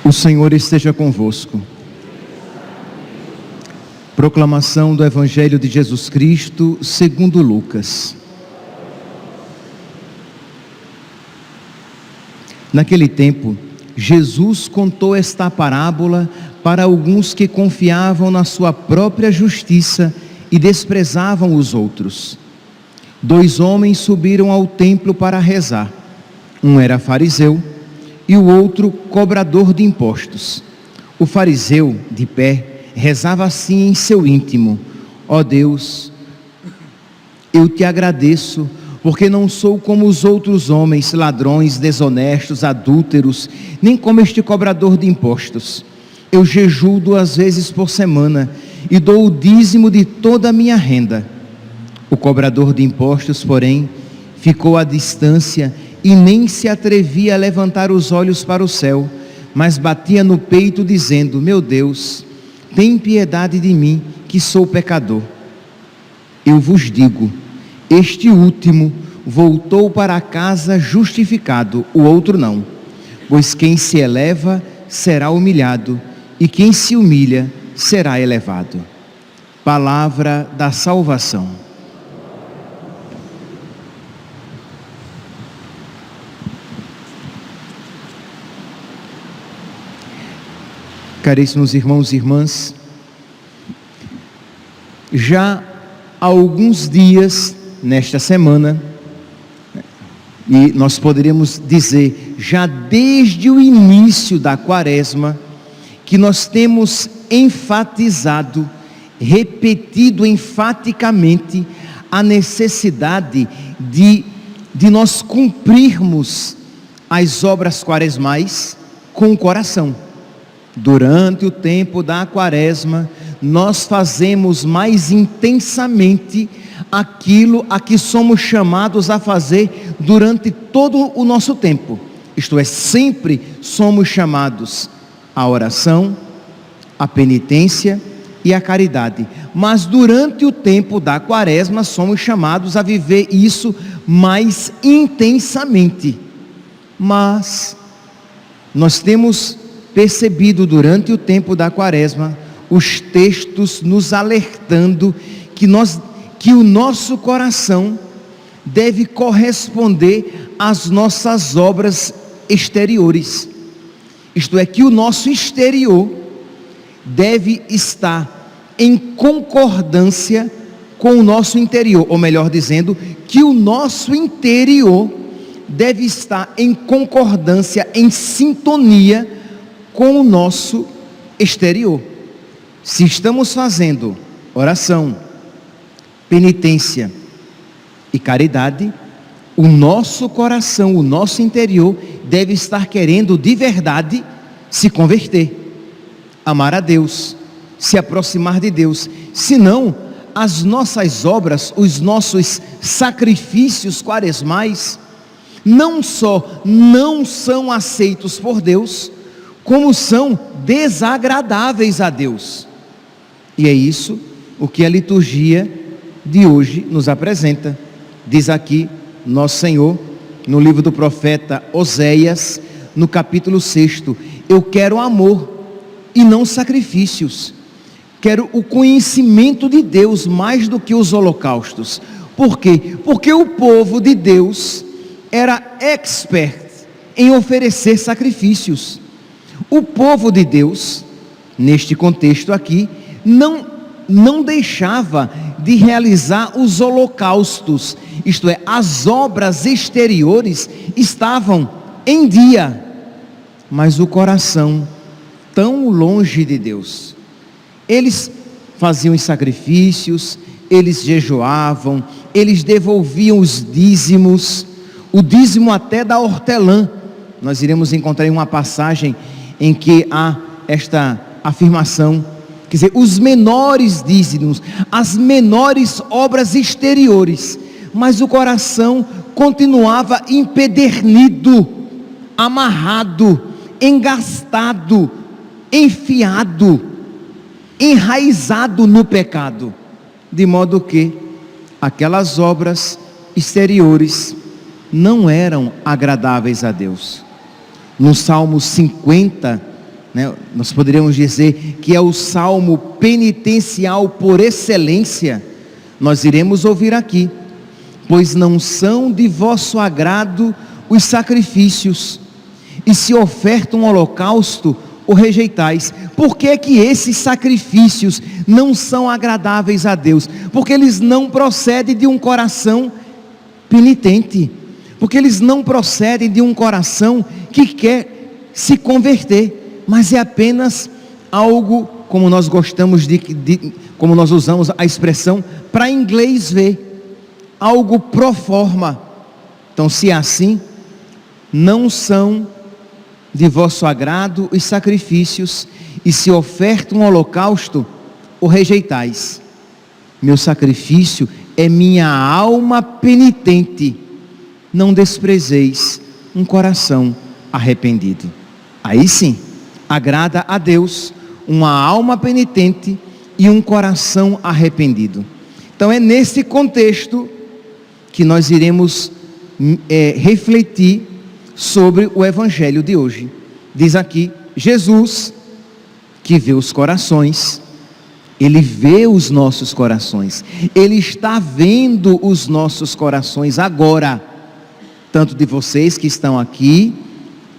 O Senhor esteja convosco. Proclamação do Evangelho de Jesus Cristo segundo Lucas. Naquele tempo, Jesus contou esta parábola para alguns que confiavam na sua própria justiça e desprezavam os outros. 2 homens subiram ao templo para rezar. Um era fariseu e o outro cobrador de impostos. O fariseu, de pé, rezava assim em seu íntimo: ó Deus, eu te agradeço, porque não sou como os outros homens, ladrões, desonestos, adúlteros, nem como este cobrador de impostos. Eu jejuo 2 vezes por semana e dou o dízimo de toda a minha renda. O cobrador de impostos, porém, ficou à distância e nem se atrevia a levantar os olhos para o céu, mas batia no peito dizendo: meu Deus, tem piedade de mim, que sou pecador. Eu vos digo, este último voltou para casa justificado, o outro não. Pois quem se eleva será humilhado, e quem se humilha será elevado. Palavra da salvação. Caríssimos irmãos e irmãs, já há alguns dias nesta semana, e nós poderíamos dizer, já desde o início da Quaresma, que nós temos enfatizado, repetido enfaticamente a necessidade de nós cumprirmos as obras quaresmais com o coração. Durante o tempo da Quaresma, nós fazemos mais intensamente aquilo a que somos chamados a fazer durante todo o nosso tempo. Isto é, sempre somos chamados à oração, à penitência e à caridade. Mas durante o tempo da Quaresma, somos chamados a viver isso mais intensamente. Mas nós temos percebido durante o tempo da Quaresma os textos nos alertando que o nosso coração deve corresponder às nossas obras exteriores. Isto é, que o nosso exterior deve estar em concordância com o nosso interior, ou melhor dizendo, que o nosso interior deve estar em concordância, em sintonia com o nosso exterior. Se estamos fazendo oração, penitência e caridade, o nosso coração, o nosso interior deve estar querendo de verdade se converter, amar a Deus, se aproximar de Deus. Senão, as nossas obras, os nossos sacrifícios quaresmais, não só não são aceitos por Deus, como são desagradáveis a Deus. E é isso o que a liturgia de hoje nos apresenta. Diz aqui nosso Senhor, no livro do profeta Oséias, no capítulo 6, eu quero amor e não sacrifícios. Quero o conhecimento de Deus mais do que os holocaustos. Por quê? Porque o povo de Deus era expert em oferecer sacrifícios. O povo de Deus, neste contexto aqui, não deixava de realizar os holocaustos, isto é, as obras exteriores estavam em dia, mas o coração tão longe de Deus. Eles faziam os sacrifícios, eles jejuavam, eles devolviam os dízimos, o dízimo até da hortelã. Nós iremos encontrar em uma passagem em que há esta afirmação, quer dizer, os menores dízimos, as menores obras exteriores, mas o coração continuava empedernido, amarrado, engastado, enfiado, enraizado no pecado, de modo que aquelas obras exteriores não eram agradáveis a Deus. No Salmo 50, nós poderíamos dizer que é o salmo penitencial por excelência. Nós iremos ouvir aqui: pois não são de vosso agrado os sacrifícios, e se oferta um holocausto, o rejeitais. Por que que esses sacrifícios não são agradáveis a Deus? Porque eles não procedem de um coração penitente, porque eles não procedem de um coração que quer se converter, mas é apenas algo, como nós gostamos como nós usamos a expressão para inglês ver, algo pro forma. Então, se é assim, não são de vosso agrado os sacrifícios, e se oferta um holocausto, o rejeitais. Meu sacrifício é minha alma penitente, não desprezeis um coração arrependido. Aí sim, agrada a Deus uma alma penitente e um coração arrependido. Então é nesse contexto que nós iremos refletir sobre o evangelho de hoje. Diz aqui: Jesus, que vê os corações, Ele vê os nossos corações, Ele está vendo os nossos corações agora, tanto de vocês que estão aqui,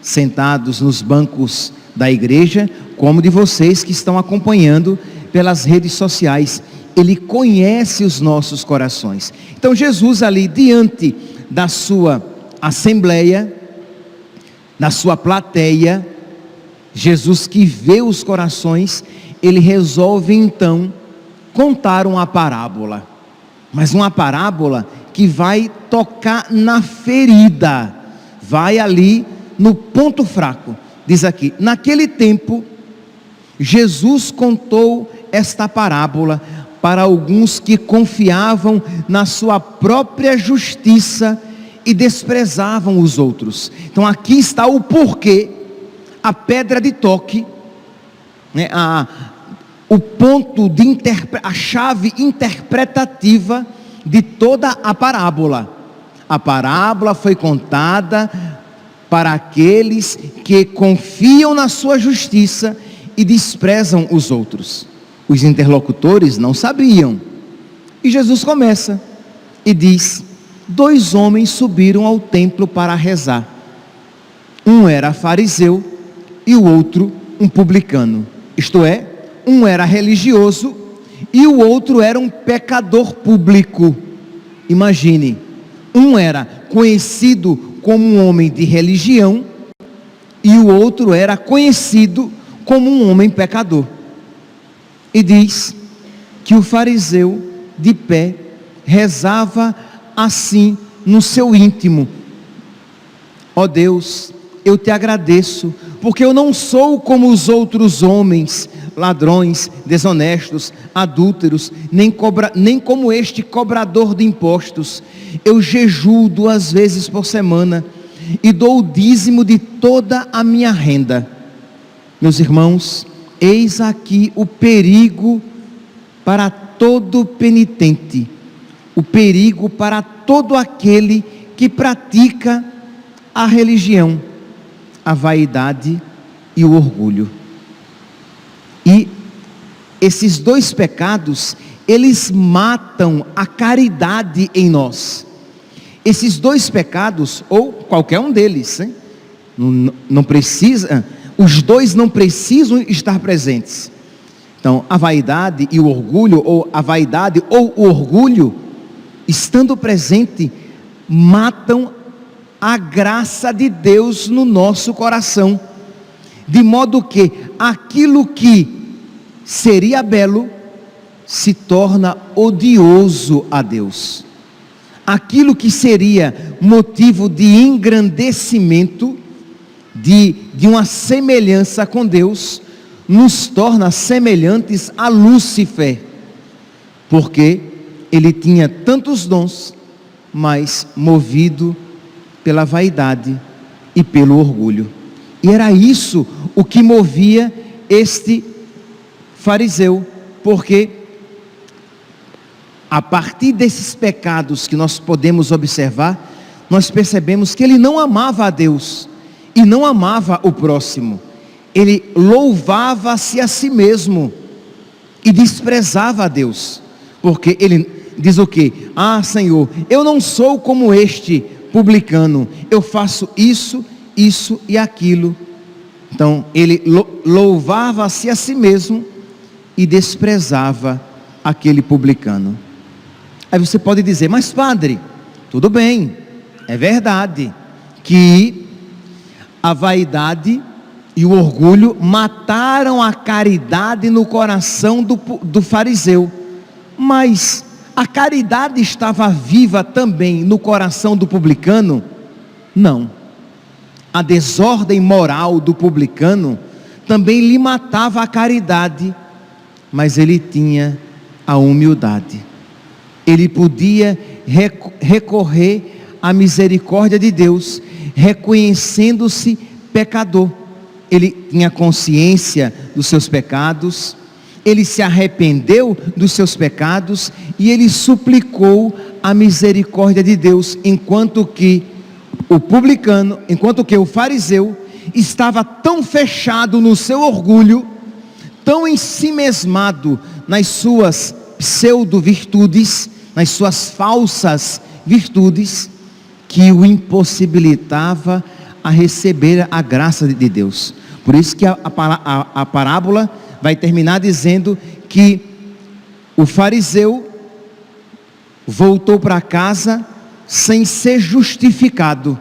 sentados nos bancos da igreja, como de vocês que estão acompanhando pelas redes sociais. Ele conhece os nossos corações. Então Jesus ali diante da sua assembleia, na sua plateia, Jesus que vê os corações, Ele resolve então contar uma parábola, mas uma parábola que vai tocar na ferida, vai ali no ponto fraco. Diz aqui: naquele tempo, Jesus contou esta parábola para alguns que confiavam na sua própria justiça e desprezavam os outros. Então aqui está o porquê, a pedra de toque, o ponto de a chave interpretativa de toda a parábola. A parábola foi contada para aqueles que confiam na sua justiça e desprezam os outros. Os interlocutores não sabiam. E Jesus começa e diz: 2 homens subiram ao templo para rezar. Um era fariseu e o outro um publicano. Isto é, um era religioso e o outro era um pecador público. Imagine, um era conhecido como um homem de religião e o outro era conhecido como um homem pecador. E diz que o fariseu, de pé, rezava assim no seu íntimo: ó Deus, eu te agradeço, porque eu não sou como os outros homens, ladrões, desonestos, adúlteros, nem como este cobrador de impostos. Eu jejuo 2 vezes por semana e dou o dízimo de toda a minha renda. Meus irmãos, eis aqui o perigo para todo penitente, o perigo para todo aquele que pratica a religião, a vaidade e o orgulho. E esses 2 pecados, eles matam a caridade em nós. Esses 2 pecados, ou qualquer um deles, não precisa, os 2 não precisam estar presentes. Então, a vaidade e o orgulho, ou a vaidade ou o orgulho, estando presente, matam a graça de Deus no nosso coração, de modo que aquilo que seria belo se torna odioso a Deus. Aquilo que seria motivo de engrandecimento, de uma semelhança com Deus, nos torna semelhantes a Lúcifer, porque ele tinha tantos dons, mas movido pela vaidade e pelo orgulho. E era isso o que movia este fariseu, porque a partir desses pecados que nós podemos observar, nós percebemos que ele não amava a Deus e não amava o próximo. Ele louvava-se a si mesmo e desprezava a Deus, porque ele diz o quê? Ah, Senhor, eu não sou como este publicano, eu faço isso, isso e aquilo. Então ele louvava-se a si mesmo e desprezava aquele publicano. Aí você pode dizer, mas padre, tudo bem, é verdade que a vaidade e o orgulho mataram a caridade no coração do fariseu, mas a caridade estava viva também no coração do publicano? Não. A desordem moral do publicano também lhe matava a caridade, mas ele tinha a humildade. Ele podia recorrer à misericórdia de Deus, reconhecendo-se pecador. Ele tinha consciência dos seus pecados, ele se arrependeu dos seus pecados e ele suplicou a misericórdia de Deus, enquanto que o fariseu estava tão fechado no seu orgulho, tão ensimesmado nas suas pseudo-virtudes, nas suas falsas virtudes, que o impossibilitava a receber a graça de Deus. Por isso que a parábola vai terminar dizendo que o fariseu voltou para casa sem ser justificado,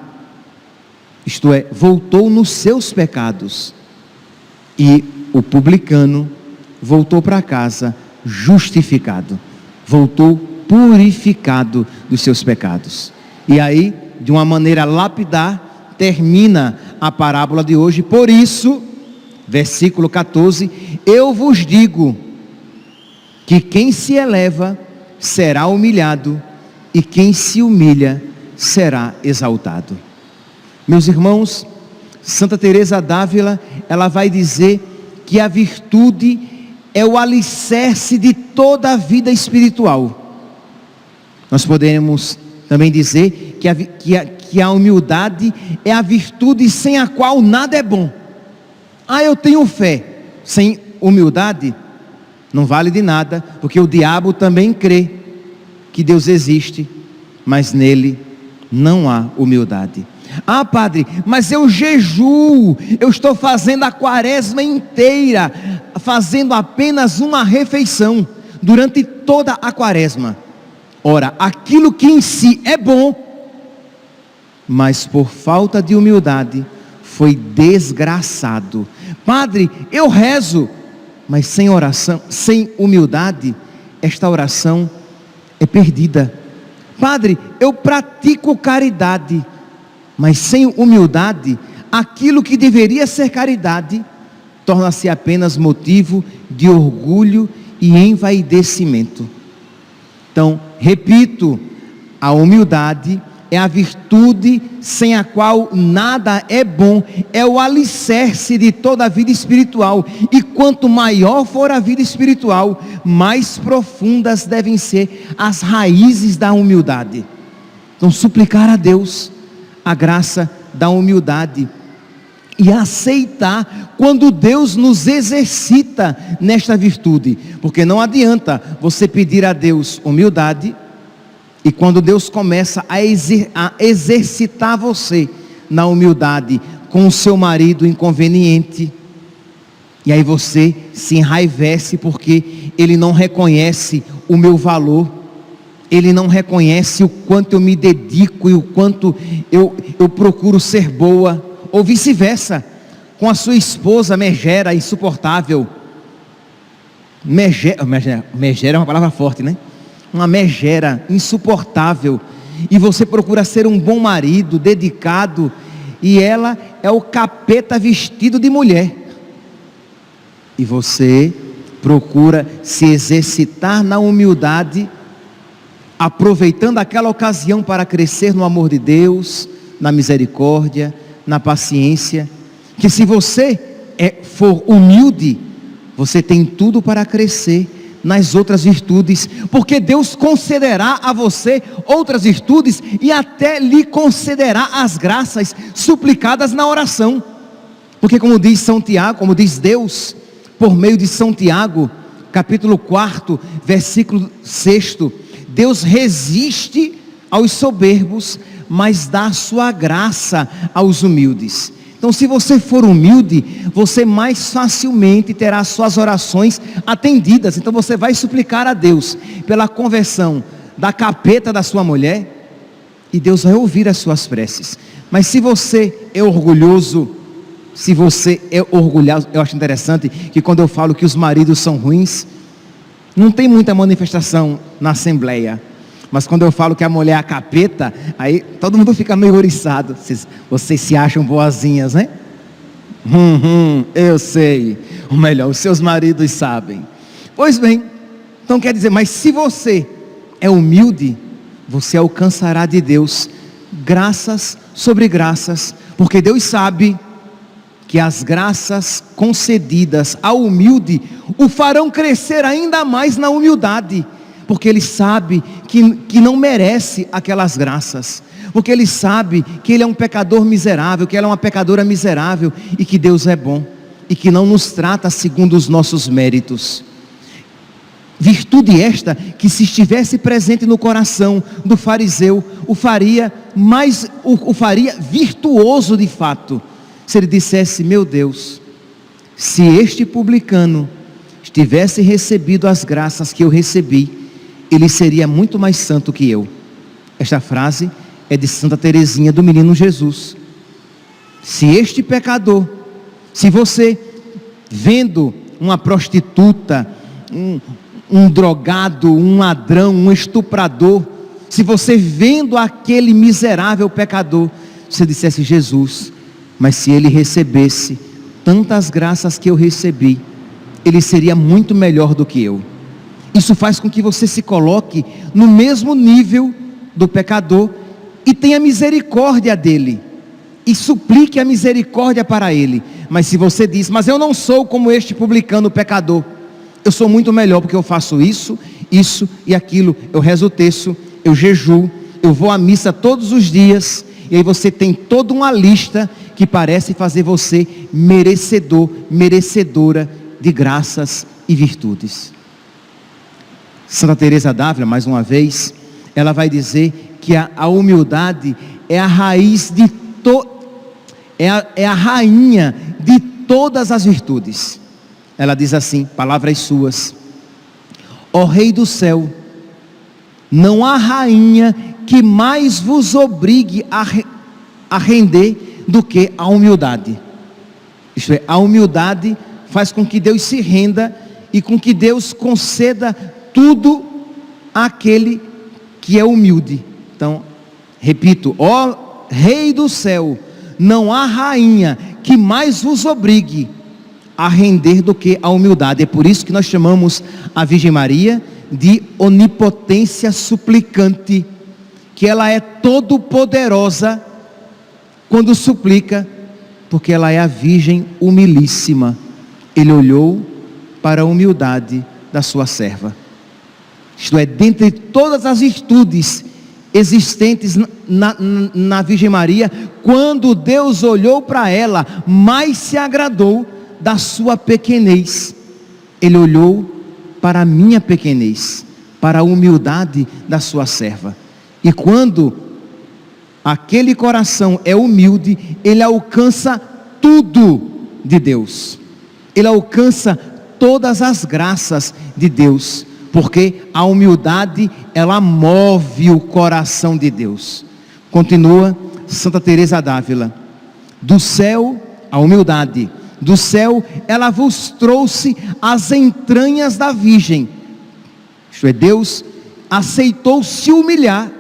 isto é, voltou nos seus pecados, e o publicano voltou para casa justificado, voltou purificado dos seus pecados. E aí, de uma maneira lapidar, termina a parábola de hoje. Por isso, versículo 14, eu vos digo que quem se eleva será humilhado, e quem se humilha será exaltado. Meus irmãos, Santa Teresa d'Ávila, ela vai dizer que a virtude é o alicerce de toda a vida espiritual. Nós podemos também dizer que a humildade é a virtude sem a qual nada é bom. Ah, eu tenho fé. Sem humildade não vale de nada, porque o diabo também crê que Deus existe, mas nele não há humildade. Ah, padre, mas eu jejuo, eu estou fazendo a quaresma inteira, fazendo apenas uma refeição durante toda a quaresma. Ora, aquilo que em si é bom, mas por falta de humildade, foi desgraçado. Padre, eu rezo, mas sem oração, sem humildade, esta oração é perdida. Padre, eu pratico caridade, mas sem humildade, aquilo que deveria ser caridade, torna-se apenas motivo de orgulho e envaidecimento. Então, repito, a humildade é a virtude sem a qual nada é bom, é o alicerce de toda a vida espiritual, e quanto maior for a vida espiritual, mais profundas devem ser as raízes da humildade. Então, suplicar a Deus a graça da humildade e aceitar quando Deus nos exercita nesta virtude, porque não adianta você pedir a Deus humildade e quando Deus começa a exercitar você na humildade com o seu marido inconveniente, e aí você se enraivece porque ele não reconhece o meu valor, ele não reconhece o quanto eu me dedico e o quanto eu procuro ser boa, ou vice-versa, com a sua esposa megera, insuportável. Megera é uma palavra forte, né? Uma megera insuportável, e você procura ser um bom marido, dedicado, e ela é o capeta vestido de mulher, e você procura se exercitar na humildade, aproveitando aquela ocasião para crescer no amor de Deus, na misericórdia, na paciência, que se você for humilde, você tem tudo para crescer nas outras virtudes, porque Deus concederá a você outras virtudes e até lhe concederá as graças suplicadas na oração. Porque como diz São Tiago, como diz Deus, por meio de São Tiago, capítulo 4, versículo 6, Deus resiste aos soberbos, mas dá sua graça aos humildes. Então, se você for humilde, você mais facilmente terá suas orações atendidas. Então, você vai suplicar a Deus pela conversão da capeta da sua mulher, e Deus vai ouvir as suas preces. Mas se você é orgulhoso, eu acho interessante que quando eu falo que os maridos são ruins, não tem muita manifestação na assembleia. Mas quando eu falo que a mulher é a capeta, aí todo mundo fica meio ouriçado. Vocês se acham boazinhas, né? Eu sei. Ou melhor, os seus maridos sabem. Pois bem, então quer dizer, mas se você é humilde, você alcançará de Deus graças sobre graças, porque Deus sabe que as graças concedidas ao humilde o farão crescer ainda mais na humildade, porque Ele sabe que não merece aquelas graças, porque Ele sabe que Ele é um pecador miserável, que ela é uma pecadora miserável, e que Deus é bom, e que não nos trata segundo os nossos méritos. Virtude esta que, se estivesse presente no coração do fariseu, o faria virtuoso de fato, se ele dissesse: meu Deus, se este publicano tivesse recebido as graças que eu recebi, ele seria muito mais santo que eu. Esta frase é de Santa Teresinha do Menino Jesus. Se este pecador, se você vendo uma prostituta, um drogado, um ladrão, um estuprador, se você vendo aquele miserável pecador, você dissesse: Jesus, mas se ele recebesse tantas graças que eu recebi, ele seria muito melhor do que eu. Isso faz com que você se coloque no mesmo nível do pecador e tenha misericórdia dele, e suplique a misericórdia para ele. Mas se você diz: mas eu não sou como este publicano pecador, eu sou muito melhor porque eu faço isso, isso e aquilo, eu rezo o terço, eu jejuo, eu vou à missa todos os dias, e aí você tem toda uma lista que parece fazer você merecedor, merecedora de graças e virtudes. Santa Teresa d'Ávila, mais uma vez, ela vai dizer que a humildade é a raiz é a rainha de todas as virtudes. Ela diz assim, palavras suas: ó Rei do céu, não há rainha que mais vos obrigue a render do que a humildade. Isto é, a humildade faz com que Deus se renda e com que Deus conceda tudo àquele que é humilde. Então, repito: ó Rei do céu, não há rainha que mais vos obrigue a render do que a humildade. É por isso que nós chamamos a Virgem Maria de onipotência suplicante, que ela é todo poderosa quando suplica, porque ela é a Virgem humilíssima. Ele olhou para a humildade da sua serva. Isto é, dentre todas as virtudes existentes na Virgem Maria, quando Deus olhou para ela, mais se agradou da sua pequenez. Ele olhou para a minha pequenez, para a humildade da sua serva. E quando aquele coração é humilde, ele alcança tudo de Deus, ele alcança todas as graças de Deus, porque a humildade, ela move o coração de Deus. Continua Santa Teresa d'Ávila: do céu, a humildade, do céu ela vos trouxe as entranhas da Virgem. Isto é, Deus aceitou se humilhar,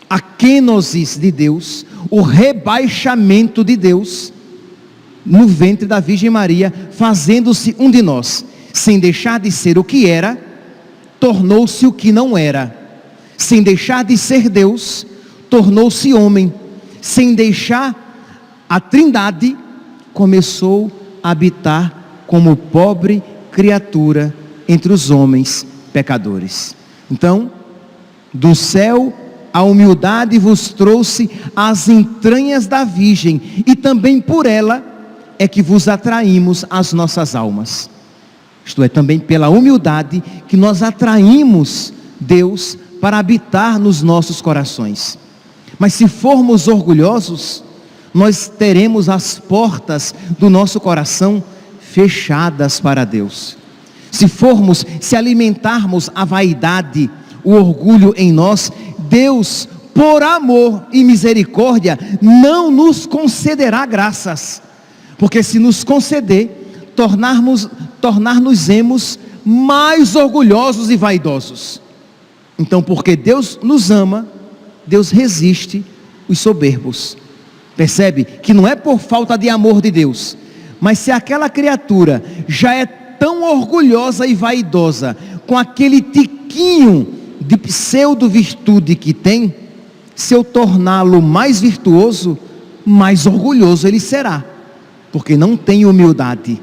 a kenosis de Deus, o rebaixamento de Deus, no ventre da Virgem Maria, fazendo-se um de nós, sem deixar de ser o que era, tornou-se o que não era, sem deixar de ser Deus, tornou-se homem, sem deixar a Trindade, começou a habitar como pobre criatura entre os homens pecadores. Então, do céu a humildade vos trouxe às entranhas da Virgem, e também por ela é que vos atraímos as nossas almas. Isto é, também pela humildade que nós atraímos Deus para habitar nos nossos corações. Mas se formos orgulhosos, nós teremos as portas do nosso coração fechadas para Deus. Se alimentarmos a vaidade, o orgulho em nós, Deus, por amor e misericórdia, não nos concederá graças. Porque se nos conceder, tornar-nos-emos mais orgulhosos e vaidosos. Então, porque Deus nos ama, Deus resiste os soberbos. Percebe? Que não é por falta de amor de Deus, mas se aquela criatura já é tão orgulhosa e vaidosa, com aquele tiquinho de pseudo-virtude que tem, se eu torná-lo mais virtuoso, mais orgulhoso ele será, porque não tem humildade,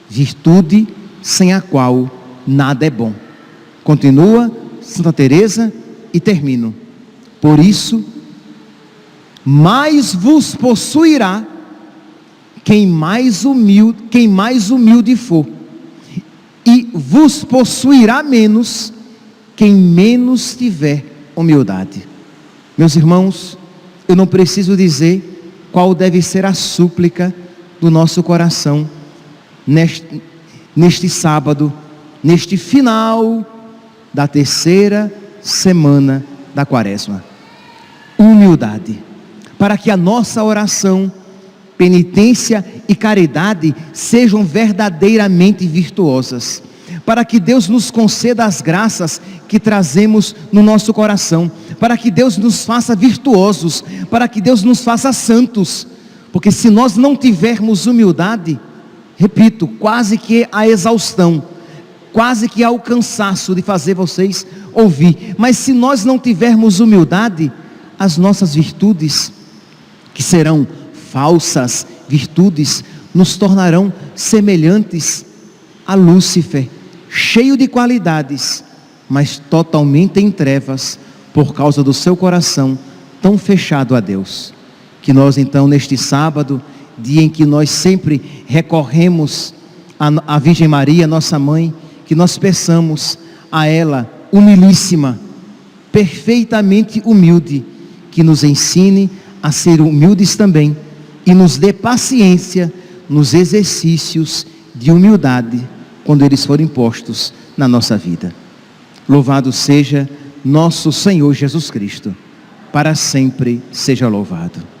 virtude sem a qual nada é bom. Continua Santa Teresa e termino. Por isso, mais vos possuirá quem mais humilde for, e vos possuirá menos quem menos tiver humildade. Meus irmãos, eu não preciso dizer qual deve ser a súplica do nosso coração neste sábado, neste final da terceira semana da Quaresma. Humildade, para que a nossa oração, penitência e caridade sejam verdadeiramente virtuosas, para que Deus nos conceda as graças que trazemos no nosso coração, para que Deus nos faça virtuosos, para que Deus nos faça santos, porque se nós não tivermos humildade, repito, quase que a exaustão, quase que ao cansaço de fazer vocês ouvir, mas se nós não tivermos humildade, as nossas virtudes, que serão falsas virtudes, nos tornarão semelhantes a Lúcifer, cheio de qualidades, mas totalmente em trevas, por causa do seu coração tão fechado a Deus. Que nós então, neste sábado, dia em que nós sempre recorremos à Virgem Maria, nossa mãe, que nós peçamos a ela, humilíssima, perfeitamente humilde, que nos ensine a ser humildes também, e nos dê paciência nos exercícios de humildade, quando eles forem postos na nossa vida. Louvado seja nosso Senhor Jesus Cristo, para sempre seja louvado.